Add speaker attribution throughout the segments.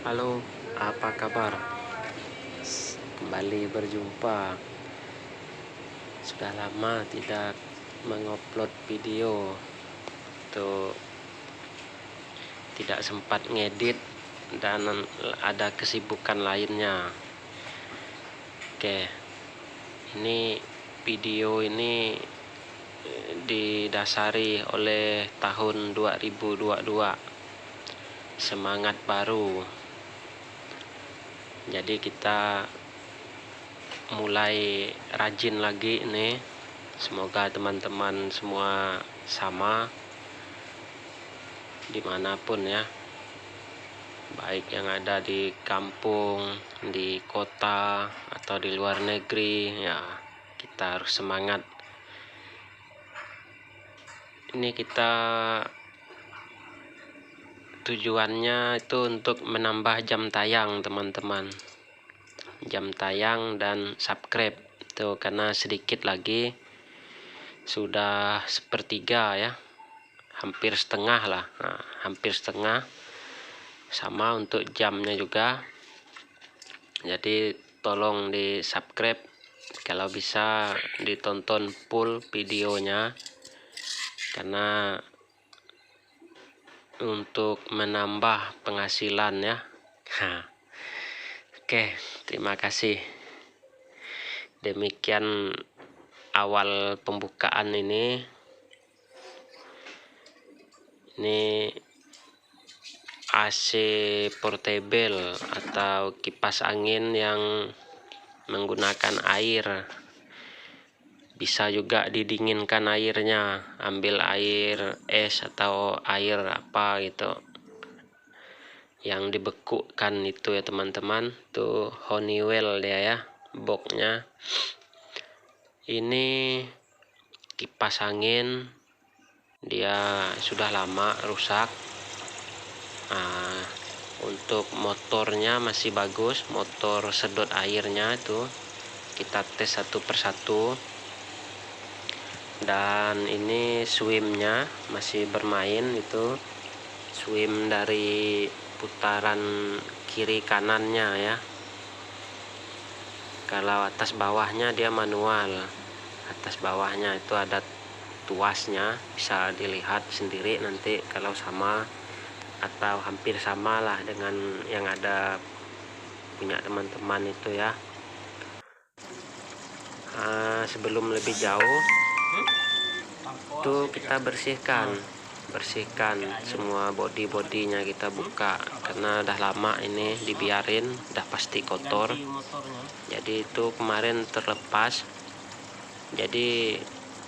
Speaker 1: Halo, apa kabar? Kembali berjumpa. Sudah lama tidak mengupload video, tuh tidak sempat ngedit dan ada kesibukan lainnya. Oke, ini video ini didasari oleh tahun 2022, semangat baru. Jadi kita mulai rajin lagi nih. Semoga teman-teman semua sama dimanapun ya, baik yang ada di kampung, di kota, atau di luar negeri ya. Kita harus semangat. Ini kita tujuannya itu untuk menambah jam tayang teman-teman, jam tayang dan subscribe tuh, karena sedikit lagi sudah sepertiga ya, hampir setengah lah. Nah, hampir setengah, sama untuk jamnya juga. Jadi tolong di subscribe, kalau bisa ditonton full videonya, karena untuk menambah penghasilan ya. Oke, terima kasih. Demikian awal pembukaan ini AC portable atau kipas angin yang menggunakan air. Bisa juga didinginkan airnya, ambil air es atau air apa gitu yang dibekukan itu ya teman-teman. Tuh Honeywell dia ya, boxnya. Ini kipas angin, dia sudah lama rusak. Nah, untuk motornya masih bagus, motor sedot airnya itu kita tes satu persatu. Dan ini swimnya masih bermain, itu swim dari putaran kiri kanannya ya. Kalau atas bawahnya dia manual, atas bawahnya itu ada tuasnya, bisa dilihat sendiri nanti kalau sama atau hampir sama lah dengan yang ada punya teman-teman itu ya. Sebelum lebih jauh tuh kita bersihkan semua bodinya, kita buka karena udah lama ini dibiarin, udah pasti kotor. Jadi itu kemarin terlepas, jadi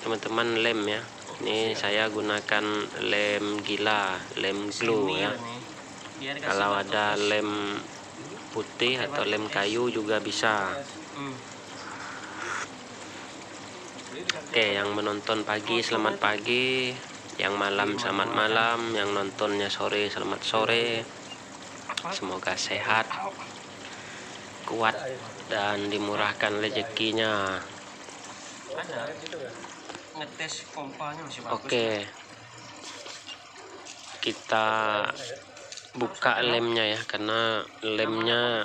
Speaker 1: teman-teman lem ya, ini saya gunakan lem gila, lem glue ya. Kalau ada lem putih atau lem kayu juga bisa. Oke, yang menonton pagi selamat pagi, yang malam selamat malam, yang nontonnya sore selamat sore. Semoga sehat, kuat, dan dimurahkan rezekinya. Oke, kita buka lemnya ya, karena lemnya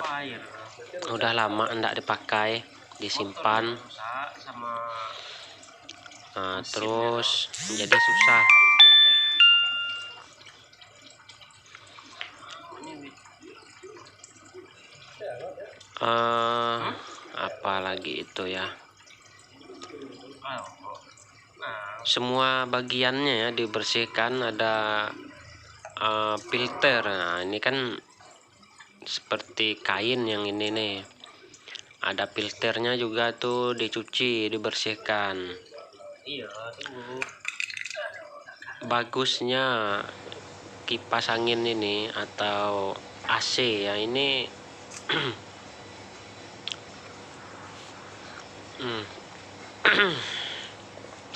Speaker 1: udah lama enggak dipakai, disimpan. Nah, terus jadi susah. Apa lagi itu ya, semua bagiannya ya dibersihkan. Ada filter. Nah, ini kan seperti kain yang ini nih, ada filternya juga tuh, dicuci, dibersihkan. Bagusnya kipas angin ini atau AC ya, ini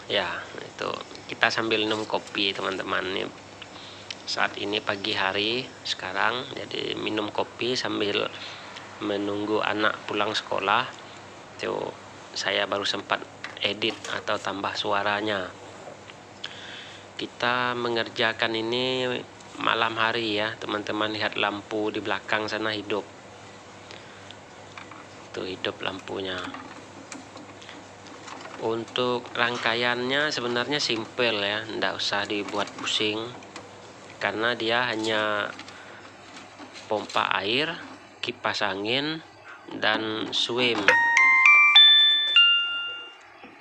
Speaker 1: ya itu kita sambil minum kopi teman-teman nih. Saat ini pagi hari sekarang, jadi minum kopi sambil menunggu anak pulang sekolah. Tuh saya baru sempat edit atau tambah suaranya. Kita mengerjakan ini malam hari ya teman-teman. Lihat lampu di belakang sana hidup, tuh hidup lampunya. Untuk rangkaiannya sebenarnya simple ya, ndak usah dibuat pusing, karena dia hanya pompa air, kipas angin, dan swim.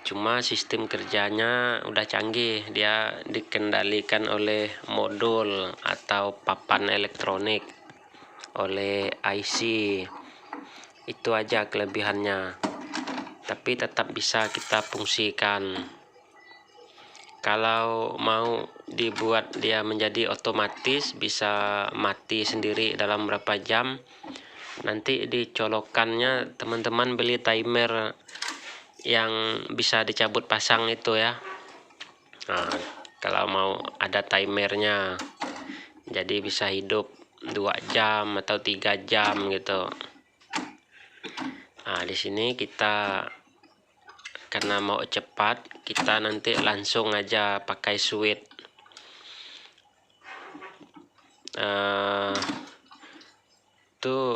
Speaker 1: Cuma sistem kerjanya udah canggih, dia dikendalikan oleh modul atau papan elektronik, oleh IC. Itu aja kelebihannya, tapi tetap bisa kita fungsikan. Kalau mau dibuat dia menjadi otomatis, bisa mati sendiri dalam berapa jam. Nanti dicolokannya teman-teman beli timer yang bisa dicabut pasang itu ya. Nah, kalau mau ada timernya, jadi bisa hidup 2 jam atau 3 jam gitu. Nah, di sini kita karena mau cepat, kita nanti langsung aja pakai switch. Tuh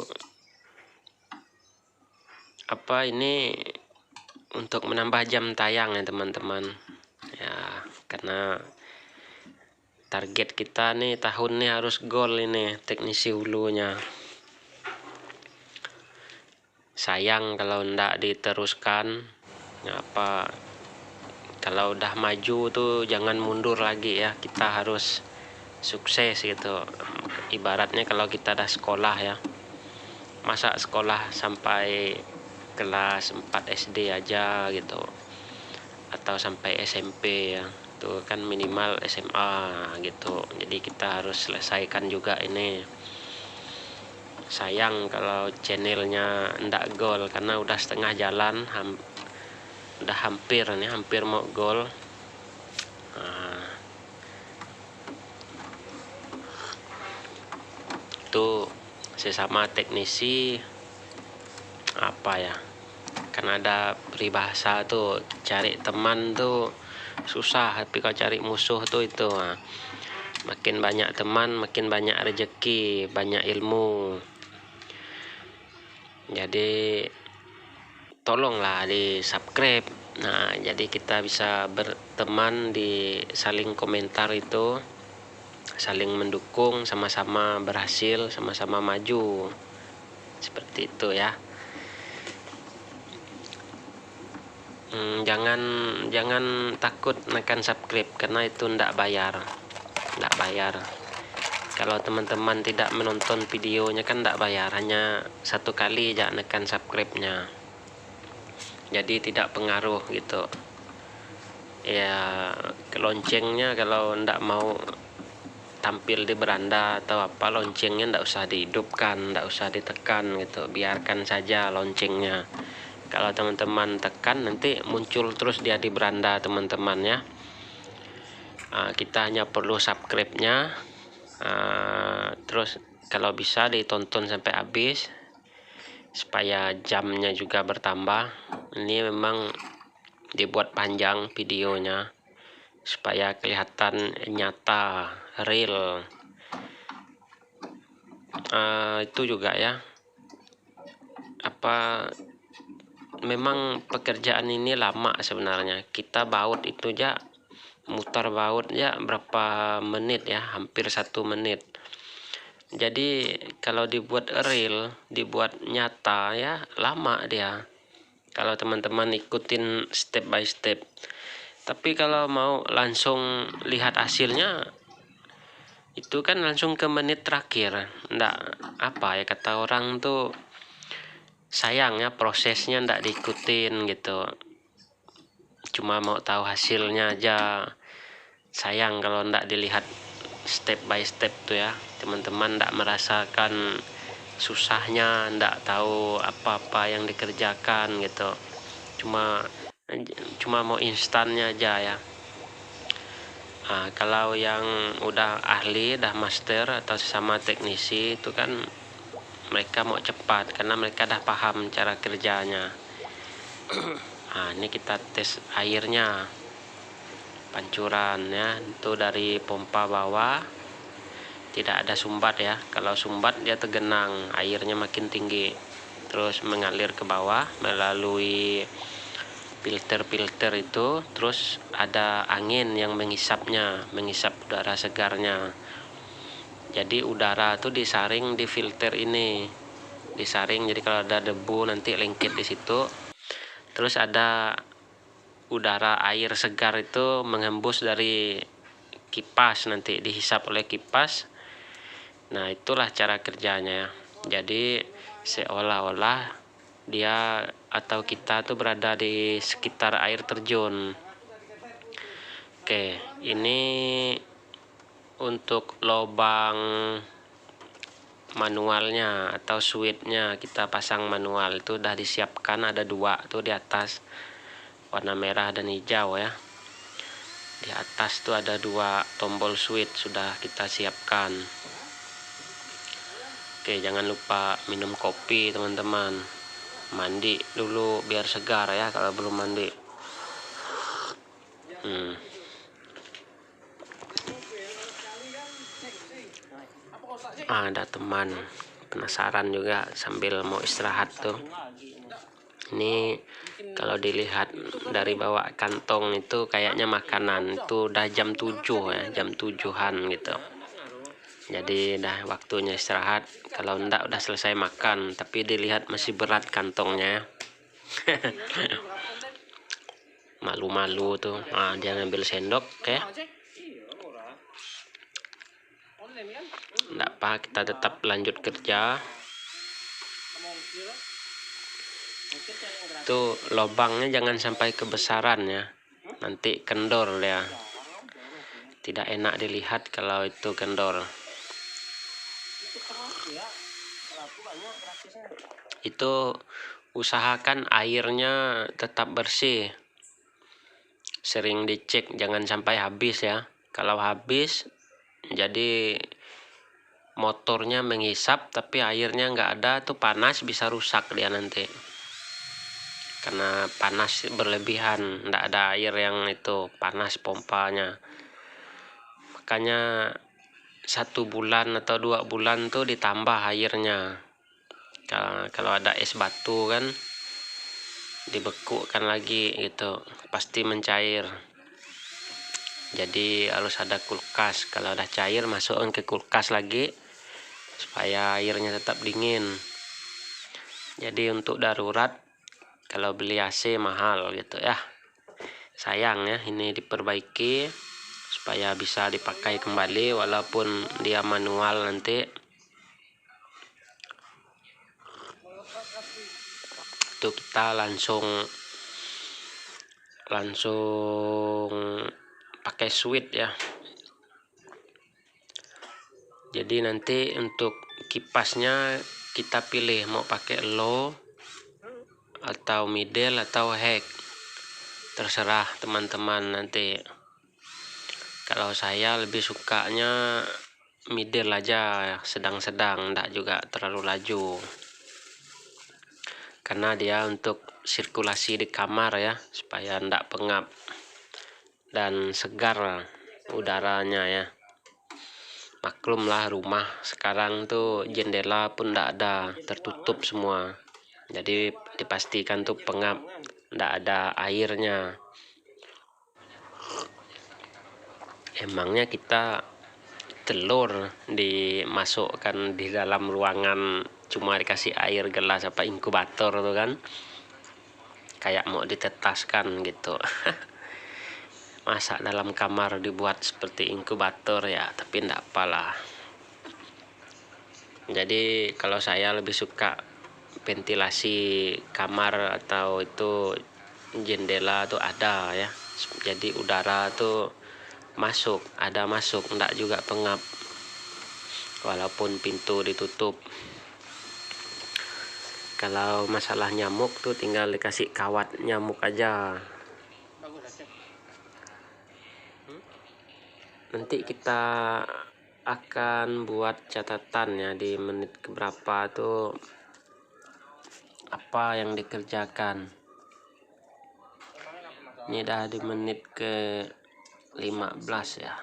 Speaker 1: apa ini untuk menambah jam tayang ya teman-teman ya, karena target kita nih tahun nih harus gol ini teknisi hulunya. Sayang kalau ndak diteruskan. Apa kalau udah maju tuh jangan mundur lagi ya, kita harus sukses gitu. Ibaratnya kalau kita udah sekolah ya, masa sekolah sampai kelas 4 SD aja gitu, atau sampai SMP ya, itu kan minimal SMA gitu. Jadi kita harus selesaikan juga ini. Sayang kalau channelnya ndak gol, karena udah setengah jalan, udah hampir nih, hampir mau gol. Itu sesama teknisi apa ya, kan ada peribahasa tuh, cari teman tuh susah, tapi kalau cari musuh tuh itu makin banyak teman makin banyak rezeki, banyak ilmu. Jadi tolonglah di subscribe. Nah, jadi kita bisa berteman, di saling komentar itu, saling mendukung, sama-sama berhasil, sama-sama maju, seperti itu ya. Jangan takut menekan subscribe, karena itu ndak bayar. Kalau teman-teman tidak menonton videonya kan ndak bayar, hanya 1 kali aja menekan subscribe-nya, jadi tidak pengaruh gitu ya. Loncengnya kalau ndak mau tampil di beranda atau apa, loncengnya ndak usah dihidupkan, ndak usah ditekan gitu, biarkan saja loncengnya. Kalau teman-teman tekan, nanti muncul terus dia di beranda teman-teman ya. Kita hanya perlu subscribe-nya, terus kalau bisa ditonton sampai habis supaya jamnya juga bertambah. Ini memang dibuat panjang videonya supaya kelihatan nyata, real. Itu juga ya, apa, memang pekerjaan ini lama sebenarnya. Kita baut itu aja, mutar baut ya berapa menit ya, hampir 1 menit. Jadi kalau dibuat real, dibuat nyata ya lama dia, kalau teman-teman ikutin step by step. Tapi kalau mau langsung lihat hasilnya, itu kan langsung ke menit terakhir. Ndak apa ya, kata orang tuh sayang ya, prosesnya ndak diikutin gitu, cuma mau tahu hasilnya aja. Sayang kalau ndak dilihat step by step tuh ya, teman-teman ndak merasakan susahnya, ndak tahu apa-apa yang dikerjakan gitu, cuma mau instannya aja ya. Kalau yang udah ahli, udah master atau sesama teknisi itu kan mereka mau cepat, karena mereka dah paham cara kerjanya. Ini kita tes airnya, pancuran ya, itu dari pompa bawah tidak ada sumbat ya. Kalau sumbat dia tergenang, airnya makin tinggi, terus mengalir ke bawah melalui filter-filter itu, terus ada angin yang mengisapnya, mengisap udara segarnya. Jadi udara tuh disaring di filter ini, disaring, jadi kalau ada debu nanti lengket di situ. Terus ada udara air segar itu menghembus dari kipas, nanti dihisap oleh kipas. Nah, itulah cara kerjanya. Jadi seolah-olah dia atau kita tuh berada di sekitar air terjun. Oke, ini untuk lubang manualnya atau switchnya kita pasang manual, itu udah disiapkan, ada 2 tuh di atas, warna merah dan hijau ya. Di atas tuh ada 2 tombol switch sudah kita siapkan. Oke, jangan lupa minum kopi teman-teman. Mandi dulu biar segar ya kalau belum mandi. Ada teman penasaran juga sambil mau istirahat tuh. Ini kalau dilihat dari bawa kantong itu kayaknya makanan, itu udah jam 7 ya, jam 7-an gitu. Jadi dah waktunya istirahat. Kalau enggak udah selesai makan, tapi dilihat masih berat kantongnya. Malu-malu tuh. Dia ngambil sendok, oke. Enggak apa, kita tetap lanjut kerja. Tuh lubangnya jangan sampai kebesaran ya. Nanti kendor ya. Tidak enak dilihat kalau itu kendor. Itu usahakan airnya tetap bersih, sering dicek, jangan sampai habis ya. Kalau habis jadi motornya mengisap tapi airnya nggak ada, tuh panas, bisa rusak dia nanti karena panas berlebihan, nggak ada air yang itu panas pompanya. Makanya 1 bulan atau 2 bulan tuh ditambah airnya. Kalau ada es batu kan dibekukan lagi gitu, pasti mencair. Jadi harus ada kulkas, kalau udah cair masukkan ke kulkas lagi supaya airnya tetap dingin. Jadi untuk darurat kalau beli AC mahal gitu ya, sayang ya, ini diperbaiki supaya bisa dipakai kembali walaupun dia manual nanti. Itu kita langsung pakai switch ya. Jadi nanti untuk kipasnya kita pilih mau pakai low atau middle atau high, terserah teman-teman nanti. Kalau saya lebih sukanya middle aja, sedang-sedang, enggak juga terlalu laju, karena dia untuk sirkulasi di kamar ya, supaya enggak pengap dan segar udaranya ya. Maklumlah rumah sekarang tuh jendela pun enggak ada, tertutup semua, jadi dipastikan tuh pengap, enggak ada airnya. Emangnya kita telur dimasukkan di dalam ruangan cuma dikasih air gelas apa inkubator tuh kan, kayak mau ditetaskan gitu. Masa dalam kamar dibuat seperti inkubator ya, tapi enggak apalah. Jadi kalau saya lebih suka ventilasi kamar atau itu jendela tuh ada ya, jadi udara tuh masuk, enggak juga pengap walaupun pintu ditutup. Kalau masalah nyamuk tuh tinggal dikasih kawat nyamuk aja. Nanti kita akan buat catatan ya di menit keberapa tuh apa yang dikerjakan. Ini dah di menit ke 15 ya.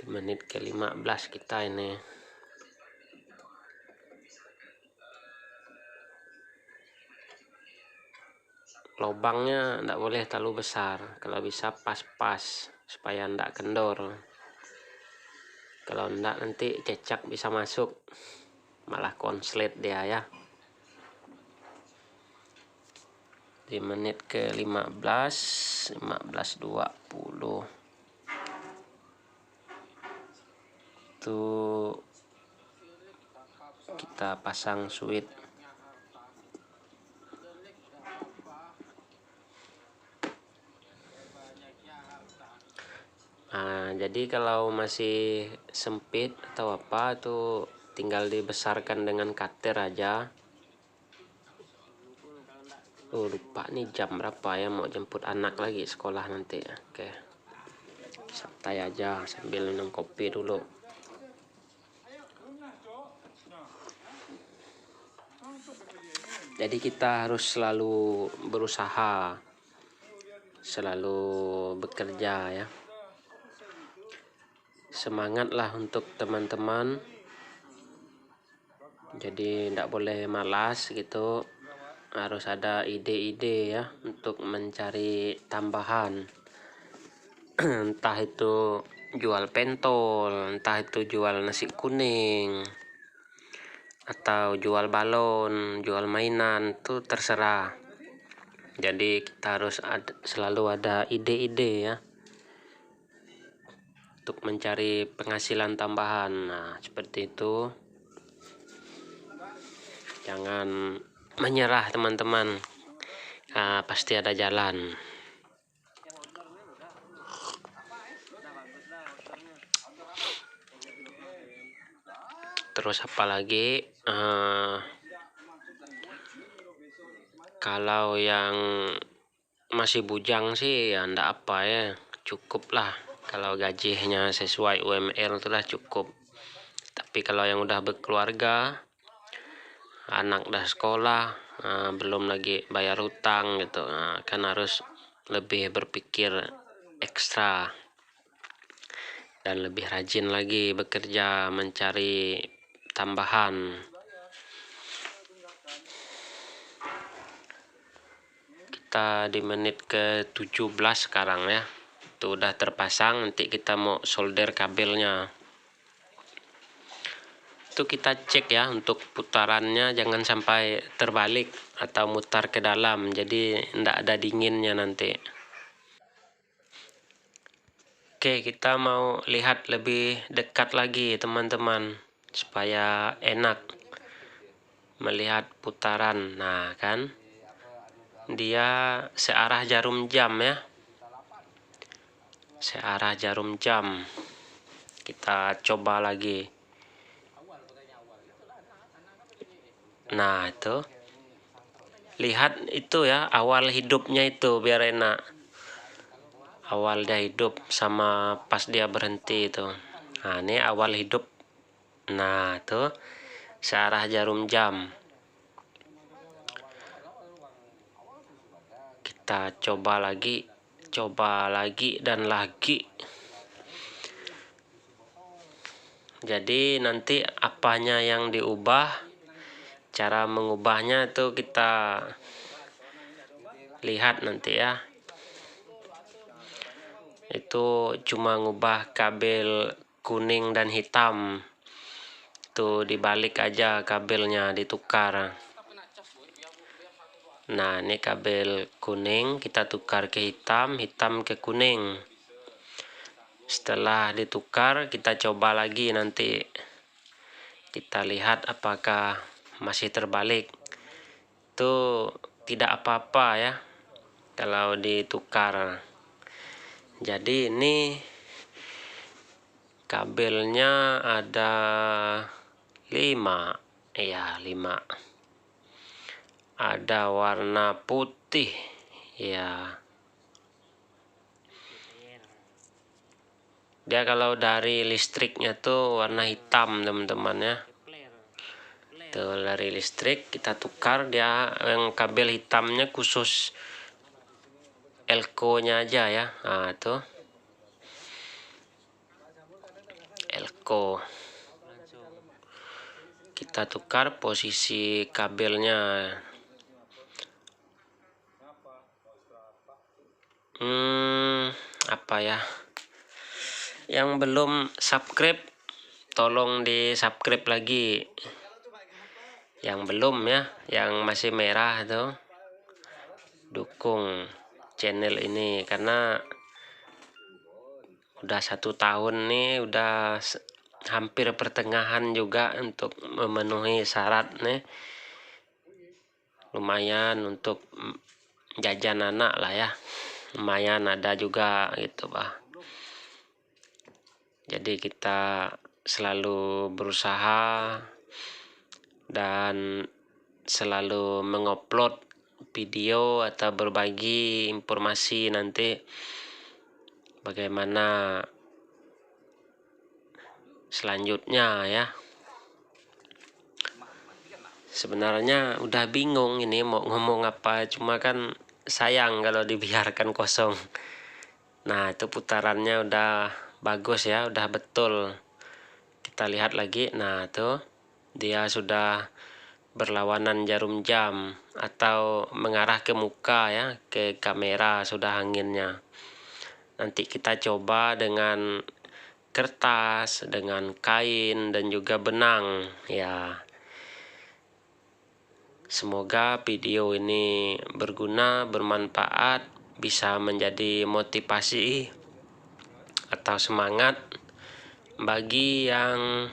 Speaker 1: Di menit ke-15 kita ini. Lubangnya tidak boleh terlalu besar, kalau bisa pas-pas supaya tidak kendor. Kalau tidak nanti cecak bisa masuk, malah konslet dia ya. Di menit ke-15, 15.20 tuh kita pasang switch. Nah, jadi kalau masih sempit atau apa tuh tinggal dibesarkan dengan cutter aja. Lupa nih jam berapa ya, mau jemput anak lagi sekolah nanti. Oke, santai aja sambil minum kopi dulu. Jadi kita harus selalu berusaha, selalu bekerja ya. Semangatlah untuk teman-teman. Jadi tidak boleh malas gitu. Harus ada ide-ide ya untuk mencari tambahan. Entah itu jual pentol, entah itu jual nasi kuning, atau jual balon, jual mainan, itu terserah. Jadi kita harus selalu ada ide-ide ya untuk mencari penghasilan tambahan. Nah, seperti itu. Jangan menyerah teman-teman. Pasti ada jalan. Terus apalagi kalau yang masih bujang sih ya ndak apa ya, cukup lah. Kalau gajinya sesuai UMR itu lah cukup. Tapi kalau yang udah berkeluarga, anak udah sekolah, belum lagi bayar hutang gitu, kan harus lebih berpikir ekstra dan lebih rajin lagi bekerja mencari tambahan. Kita di menit ke-17 sekarang ya. Itu udah terpasang, nanti kita mau solder kabelnya. Itu kita cek ya untuk putarannya jangan sampai terbalik atau mutar ke dalam, jadi tidak ada dinginnya nanti. Oke, kita mau lihat lebih dekat lagi teman-teman supaya enak melihat putaran. Nah kan dia searah jarum jam ya, searah jarum jam. Kita coba lagi. Nah itu lihat itu ya, awal hidupnya itu biar enak, awal dia hidup sama pas dia berhenti itu. Nah ini awal hidup. Nah itu searah jarum jam. Kita coba lagi dan lagi. Jadi nanti apanya yang diubah, cara mengubahnya itu kita lihat nanti ya. Itu cuma ngubah kabel kuning dan hitam, itu dibalik aja kabelnya, ditukar. Nah ini kabel kuning kita tukar ke hitam, hitam ke kuning. Setelah ditukar kita coba lagi, nanti kita lihat apakah masih terbalik. Itu tidak apa-apa ya kalau ditukar. Jadi ini kabelnya ada 5 ya, 5. Ada warna putih ya. Dia kalau dari listriknya tuh warna hitam teman-teman ya. Tuh dari listrik kita tukar, dia yang kabel hitamnya khusus elko nya aja ya. Nah tuh elko. Kita tukar posisi kabelnya. Apa ya, yang belum subscribe tolong di subscribe lagi, yang belum ya, yang masih merah tuh dukung channel ini, karena udah 1 tahun nih, udah hampir pertengahan juga untuk memenuhi syarat nih, lumayan untuk jajan anak lah ya, lumayan ada juga gitu Pak. Jadi kita selalu berusaha dan selalu mengupload video atau berbagi informasi nanti bagaimana selanjutnya ya. Sebenarnya udah bingung ini mau ngomong apa, cuma kan sayang kalau dibiarkan kosong. Nah, itu putarannya udah bagus ya, udah betul. Kita lihat lagi. Nah, tuh dia sudah berlawanan jarum jam atau mengarah ke muka ya, ke kamera sudah anginnya. Nanti kita coba dengan kertas, dengan kain dan juga benang ya. Semoga video ini berguna, bermanfaat, bisa menjadi motivasi atau semangat bagi yang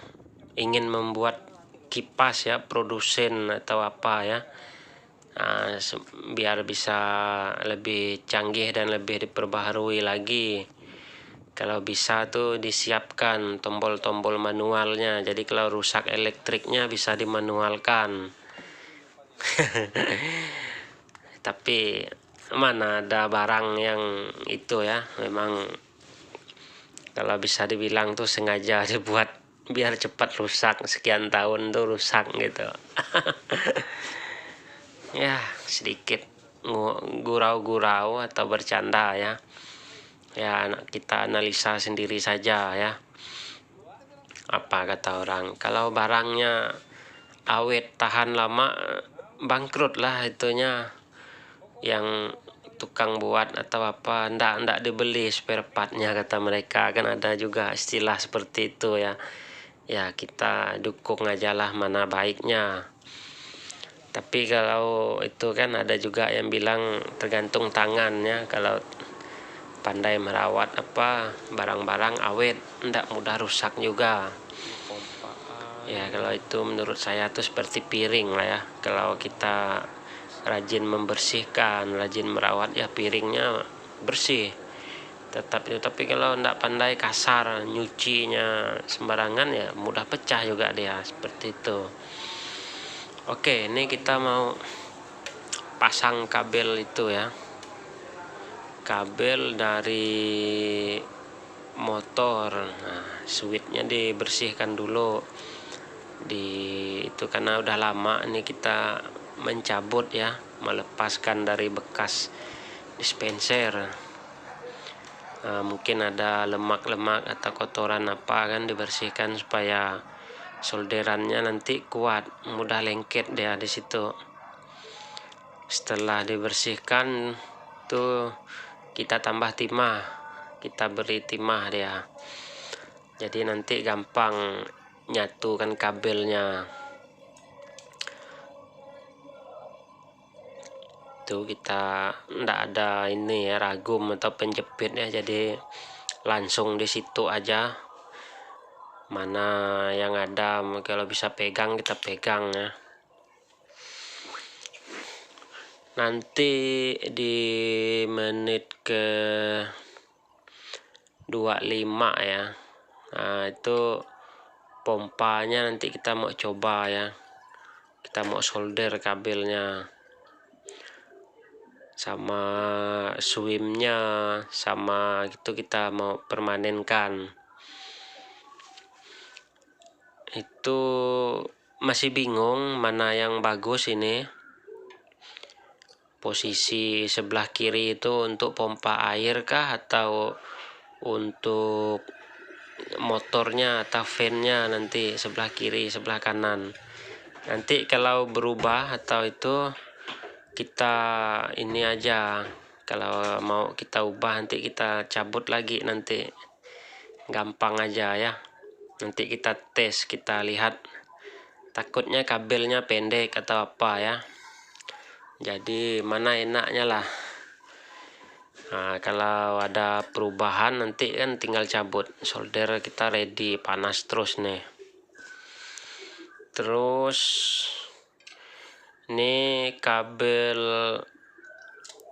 Speaker 1: ingin membuat kipas ya, produsen atau apa ya, biar bisa lebih canggih dan lebih diperbaharui lagi. Kalau bisa tuh disiapkan tombol-tombol manualnya, jadi kalau rusak elektriknya bisa dimanualkan. Tapi mana ada barang yang itu ya, memang kalau bisa dibilang tuh sengaja dibuat biar cepat rusak, sekian tahun tuh rusak gitu. Ya sedikit gurau-gurau atau bercanda ya, ya kita analisa sendiri saja ya. Apa kata orang, kalau barangnya awet tahan lama, bangkrut lah itunya yang tukang buat atau apa, ndak dibeli spare partnya kata mereka, kan ada juga istilah seperti itu ya. Ya kita dukung aja lah mana baiknya. Tapi kalau itu kan ada juga yang bilang tergantung tangannya, kalau pandai merawat apa barang-barang awet ndak mudah rusak juga. Ya kalau itu menurut saya tuh seperti piring lah ya, kalau kita rajin membersihkan, rajin merawat ya piringnya bersih tetap itu. Tapi kalau ndak pandai, kasar, nyucinya sembarangan ya mudah pecah juga dia, seperti itu. Oke, ini kita mau pasang kabel itu ya, kabel dari motor. Nah, switchnya dibersihkan dulu itu karena udah lama nih kita mencabut ya, melepaskan dari bekas dispenser. Mungkin ada lemak-lemak atau kotoran apa kan, dibersihkan supaya solderannya nanti kuat, mudah lengket dia di situ. Setelah dibersihkan tuh kita tambah timah, kita beri timah dia, jadi nanti gampang nyatukan kabelnya. Tuh kita ndak ada ini ya, ragum atau penjepit ya, jadi langsung di situ aja, mana yang ada kalau bisa pegang kita pegang ya. Nanti di menit ke 25 ya, nah itu pompanya nanti kita mau coba ya, kita mau solder kabelnya sama swimnya sama gitu, kita mau permanenkan. Itu masih bingung mana yang bagus ini, posisi sebelah kiri itu untuk pompa air kah atau untuk motornya atau fan-nya nanti sebelah kiri sebelah kanan. Nanti kalau berubah atau itu kita ini aja, kalau mau kita ubah nanti kita cabut lagi, nanti gampang aja ya. Nanti kita tes, kita lihat, takutnya kabelnya pendek atau apa ya, jadi mana enaknya lah. Nah, kalau ada perubahan nanti kan tinggal cabut, solder kita ready, panas terus nih. Terus ini kabel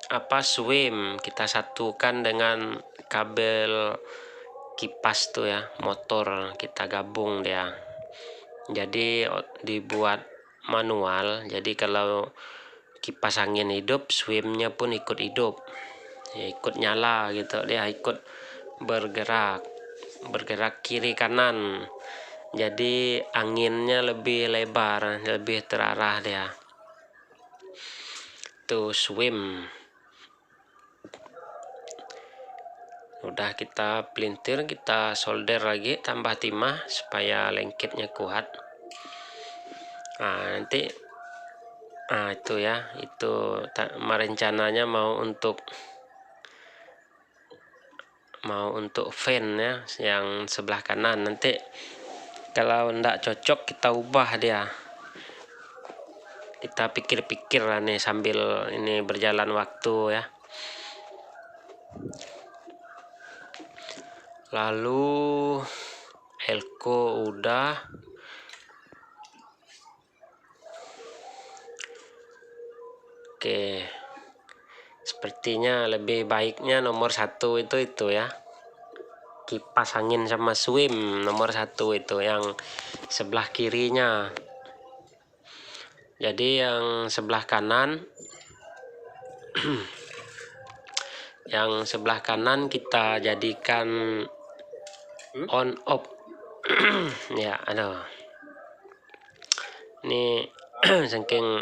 Speaker 1: apa swim kita satukan dengan kabel kipas tuh ya, motor kita gabung dia. Jadi dibuat manual, jadi kalau kipas angin hidup, swimnya pun ikut hidup ya, ikut nyala gitu, dia ikut bergerak kiri kanan, jadi anginnya lebih lebar, lebih terarah dia tuh swim. Udah kita pelintir, kita solder lagi, tambah timah supaya lengketnya kuat. Nah nanti itu ya, itu rencananya mau untuk fan ya yang sebelah kanan. Nanti kalau ndak cocok kita ubah dia, kita pikir-pikir lah nih sambil ini berjalan waktu ya. Lalu elko udah, oke, sepertinya lebih baiknya nomor 1 itu ya, kipas angin sama swim nomor 1 itu yang sebelah kirinya. Jadi yang sebelah kanan yang sebelah kanan kita jadikan on off. Ya aduh, ini saking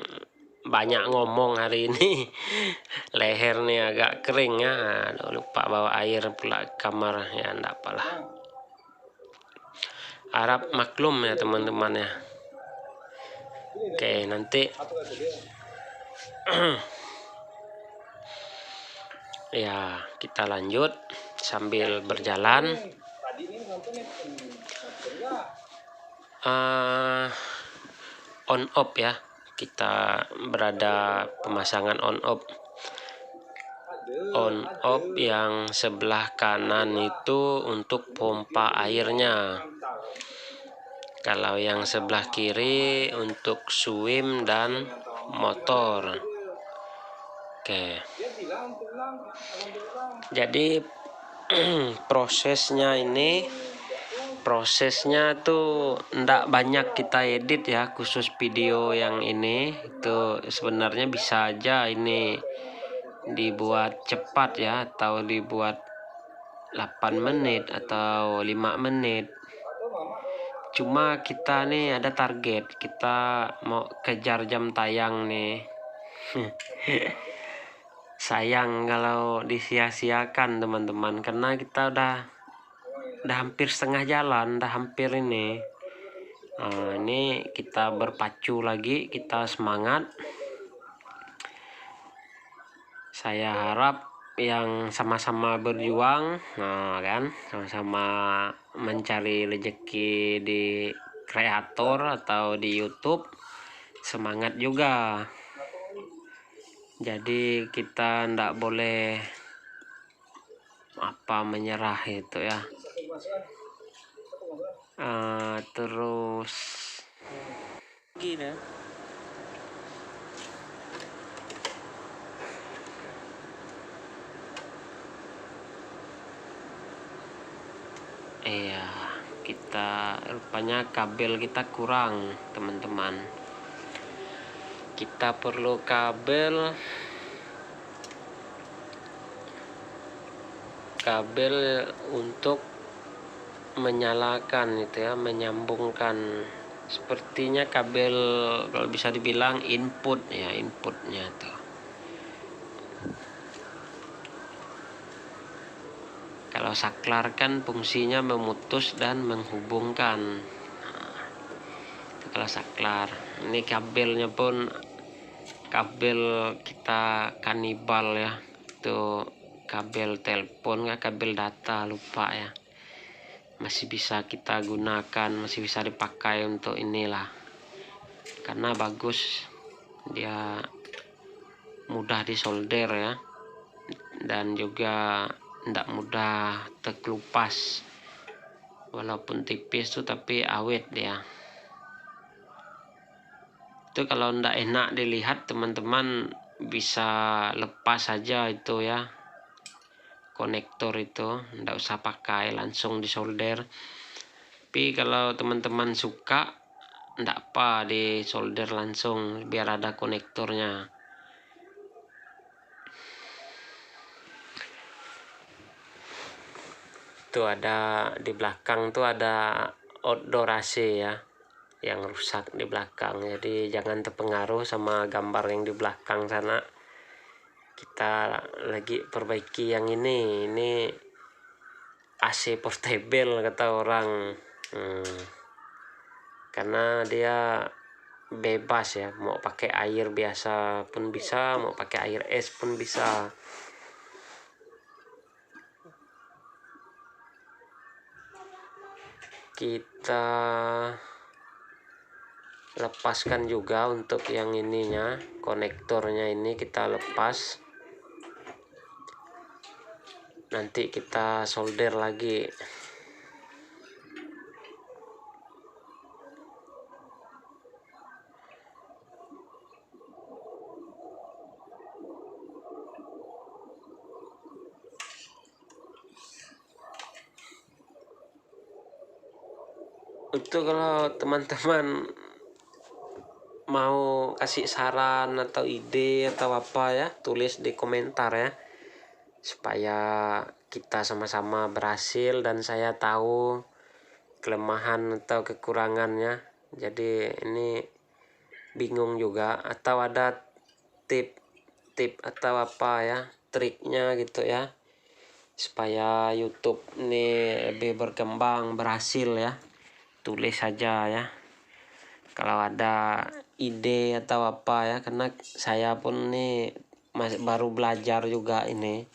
Speaker 1: banyak ngomong hari ini leher nih agak kering ya. Aduh, lupa bawa air pula kamar ya, enggak apalah, harap maklum ya teman-teman ya. Oke, nanti ya kita lanjut sambil berjalan. On off ya, kita berada pemasangan on off yang sebelah kanan itu untuk pompa airnya, kalau yang sebelah kiri untuk swim dan motor. Oke, jadi prosesnya tuh ndak banyak kita edit ya, khusus video yang ini itu sebenarnya bisa aja ini dibuat cepat ya, atau dibuat 8 menit atau 5 menit. Cuma kita nih ada target, kita mau kejar jam tayang nih. Sayang kalau disia-siakan teman-teman, karena kita udah hampir setengah jalan, udah hampir ini. Nah, ini kita berpacu lagi, kita semangat. Saya harap yang sama-sama berjuang, nah kan, sama-sama mencari rezeki di kreator atau di YouTube, semangat juga. Jadi kita ndak boleh menyerah itu ya. Terus gini iya, kita rupanya kabel kita kurang teman-teman, kita perlu kabel untuk menyalakan itu ya, menyambungkan, sepertinya kabel kalau bisa dibilang input ya, inputnya tuh. Kalau saklar kan fungsinya memutus dan menghubungkan. Nah, itu kalau saklar. Ini kabelnya pun kabel kita kanibal ya, itu kabel telepon ya, kabel data, lupa ya, masih bisa kita gunakan, masih bisa dipakai untuk inilah, karena bagus, dia mudah disolder ya, dan juga tidak mudah terkelupas, walaupun tipis tuh tapi awet dia. Itu kalau ndak enak dilihat teman-teman bisa lepas saja itu ya, konektor itu ndak usah pakai, langsung disolder. Tapi kalau teman-teman suka ndak apa disolder langsung biar ada konektornya. Itu ada di belakang tuh ada outdoor AC ya yang rusak di belakang, jadi jangan terpengaruh sama gambar yang di belakang sana. Kita lagi perbaiki yang ini AC portable kata orang, karena dia bebas ya, mau pakai air biasa pun bisa, mau pakai air es pun bisa. Kita lepaskan juga untuk yang ininya, konektornya ini kita lepas, nanti kita solder lagi. Itu kalau teman-teman mau kasih saran atau ide atau apa ya, tulis di komentar ya, supaya kita sama-sama berhasil dan saya tahu kelemahan atau kekurangannya. Jadi ini bingung juga, atau ada tip atau apa ya, triknya gitu ya, supaya YouTube ini lebih berkembang, berhasil ya. Tulis saja ya kalau ada ide atau apa ya, karena saya pun nih masih baru belajar juga ini,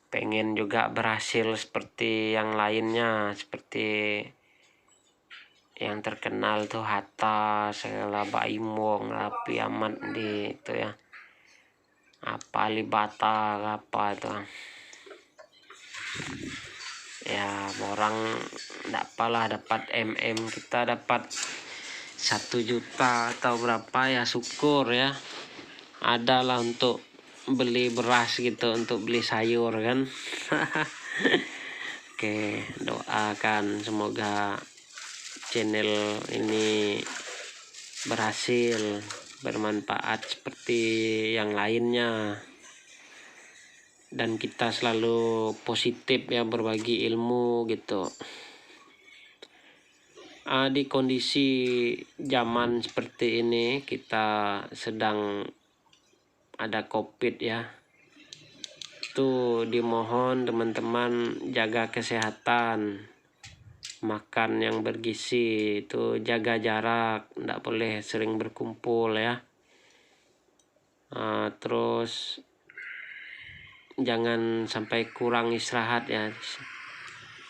Speaker 1: pengen juga berhasil seperti yang lainnya, seperti yang terkenal tuh Hatta, segala Baimong, Rapi Ahmad di itu ya, apa Alibata apa itu ya, orang enggak apalah dapat kita dapat 1 juta atau berapa ya, syukur ya, adalah untuk beli beras gitu, untuk beli sayur kan. Oke, doakan semoga channel ini berhasil, bermanfaat seperti yang lainnya, dan kita selalu positif ya, berbagi ilmu gitu. Di kondisi zaman seperti ini, kita sedang ada COVID ya, itu dimohon teman-teman jaga kesehatan, makan yang bergizi, itu jaga jarak, tidak boleh sering berkumpul ya. Terus jangan sampai kurang istirahat ya,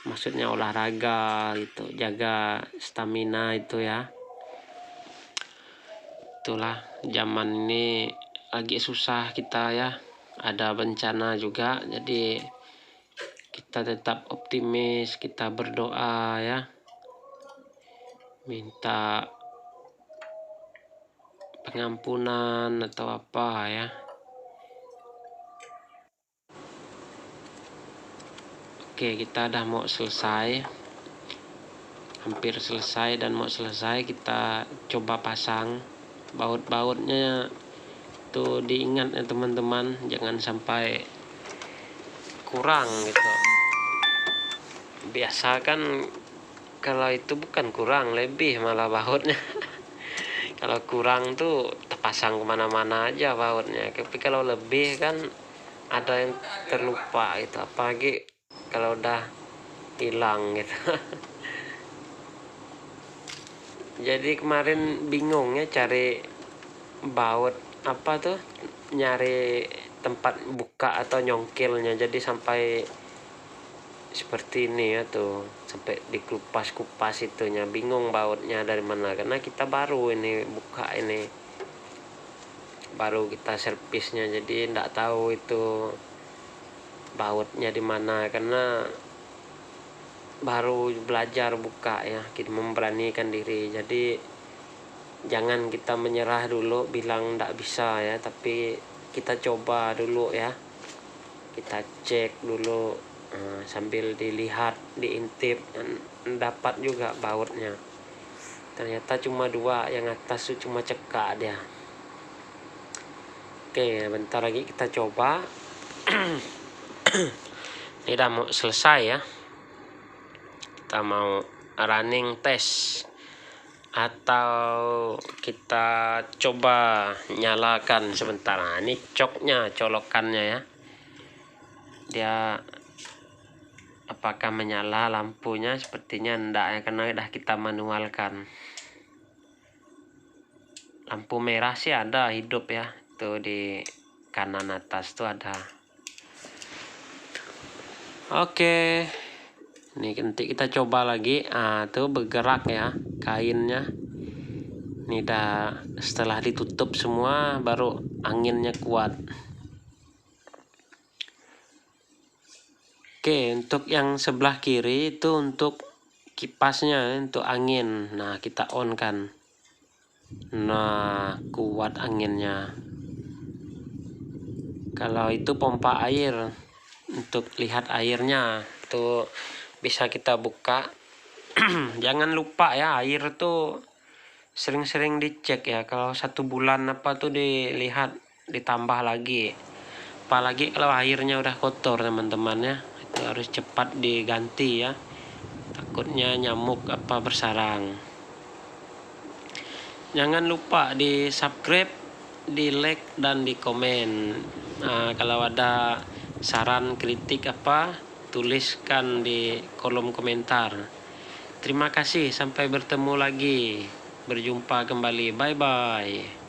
Speaker 1: maksudnya olahraga gitu, jaga stamina itu ya. Itulah zaman ini lagi susah kita ya, ada bencana juga, jadi kita tetap optimis, kita berdoa ya, minta pengampunan atau apa ya. Oke, kita udah mau selesai, hampir selesai dan mau selesai. Kita coba pasang baut-bautnya tuh, diingat ya teman-teman, jangan sampai kurang gitu. Biasa kan kalau itu bukan kurang, lebih malah bautnya. Kalau kurang tuh terpasang kemana-mana aja bautnya, tapi kalau lebih kan ada yang terlupa gitu, apalagi kalau udah hilang gitu. Jadi kemarin bingung ya cari baut apa tuh, nyari tempat buka atau nyongkilnya, jadi sampai seperti ini ya tuh, sampai dikupas-kupas itunya, bingung bautnya dari mana, karena kita baru ini buka ini, baru kita servisnya, jadi enggak tahu itu bautnya di mana, karena baru belajar buka ya, kita memberanikan diri. Jadi jangan kita menyerah dulu bilang enggak bisa ya, tapi kita coba dulu ya, kita cek dulu sambil dilihat, diintip, dapat juga bautnya. Ternyata cuma 2, yang atas itu cuma cekak dia. Oke, bentar lagi kita coba. Ini udah mau selesai ya, kita mau running test, atau kita coba nyalakan sebentar. Nah, ini coknya, colokannya ya, dia apakah menyala lampunya? Sepertinya enggak ya, karena udah kita manualkan. Lampu merah sih ada hidup ya, tuh di kanan atas tuh ada. Oke, ini nanti kita coba lagi. Tuh bergerak ya kainnya. Ini dah setelah ditutup semua baru anginnya kuat. Oke, untuk yang sebelah kiri itu untuk kipasnya, untuk angin. Nah, kita on kan. Nah, kuat anginnya. Kalau itu pompa air, untuk lihat airnya itu bisa kita buka. Jangan lupa ya, air tuh sering-sering dicek ya. Kalau 1 bulan apa tuh dilihat, ditambah lagi. Apalagi kalau airnya udah kotor teman-teman ya, itu harus cepat diganti ya, takutnya nyamuk apa bersarang. Jangan lupa di subscribe, di like, dan di komen. Kalau ada saran kritik apa, tuliskan di kolom komentar. Terima kasih, sampai bertemu lagi, berjumpa kembali, bye bye.